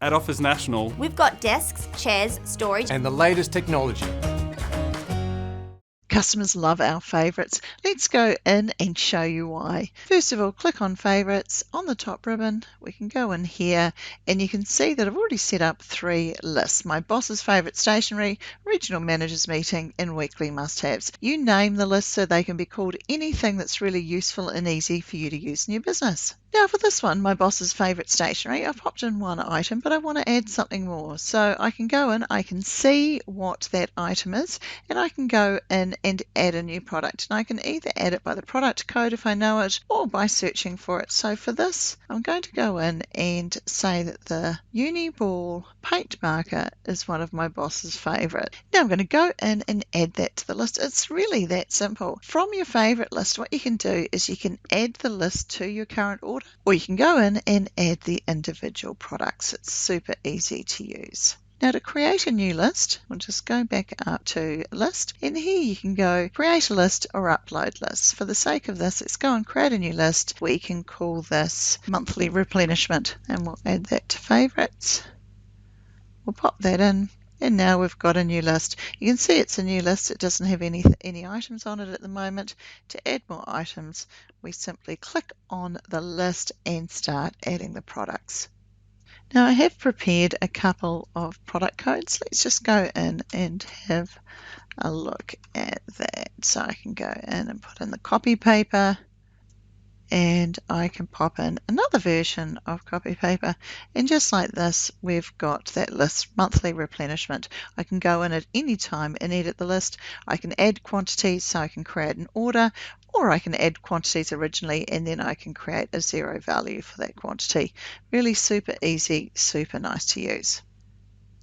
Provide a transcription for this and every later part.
At Office National, we've got desks, chairs, storage, and the latest technology. Customers love our favourites. Let's go in and show you why. First of all, click on favourites. On the top ribbon, we can go in here and you can see that I've already set up 3 lists. My boss's favourite stationery, regional managers meeting and weekly must-haves. You name the list so they can be called anything that's really useful and easy for you to use in your business. Now for this one, my boss's favourite stationery, I've popped in 1 item, but I want to add something more. So I can go in, I can see what that item is, and I can go in and add a new product. And I can either add it by the product code if I know it, or by searching for it. So for this, I'm going to go in and say that the Uniball paint marker is one of my boss's favourite. Now I'm going to go in and add that to the list. It's really that simple. From your favourite list, what you can do is you can add the list to your current order, or you can go in and add the individual products. It's super easy to use. Now to create a new list, we'll just go back up to list, and here you can go create a list or upload lists. For the sake of this, let's go and create a new list. We can call this monthly replenishment, and we'll add that to favourites. We'll pop that in, and now we've got a new list. You can see it's a new list. It doesn't have any items on it at the moment. To add more items, we simply click on the list and start adding the products. Now I have prepared a couple of product codes. Let's just go in and have a look at that. So I can go in and put in the copy paper, and I can pop in another version of copy paper, and just like this we've got that list, monthly replenishment. I can go in at any time and edit the list. I can add quantities, so I can create an order, or I can add quantities originally and then I can create a 0 value for that quantity. Really super easy, super nice to use.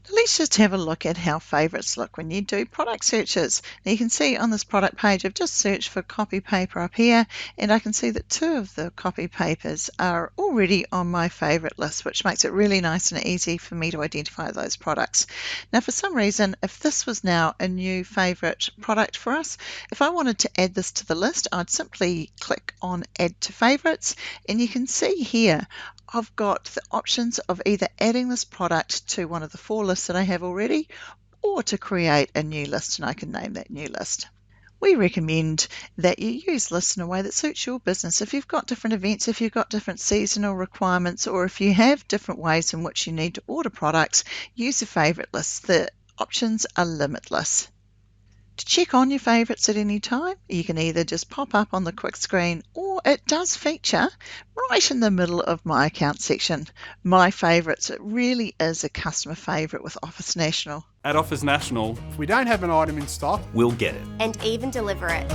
Let's just have a look at how favourites look when you do product searches. Now you can see on this product page I've just searched for copy paper up here, and I can see that 2 of the copy papers are already on my favourite list, which makes it really nice and easy for me to identify those products. Now for some reason, if this was now a new favourite product for us, if I wanted to add this to the list, I'd simply click on add to favourites, and you can see here I've got the options of either adding this product to one of the 4 lists that I have already, or to create a new list, and I can name that new list. We recommend that you use lists in a way that suits your business. If you've got different events, if you've got different seasonal requirements, or if you have different ways in which you need to order products, use a favourite list. The options are limitless. To check on your favourites at any time, you can either just pop up on the quick screen, or it does feature right in the middle of my account section. My favourites, it really is a customer favourite with Office National. at Office National, If we don't have an item in stock, We'll get it. and even deliver it.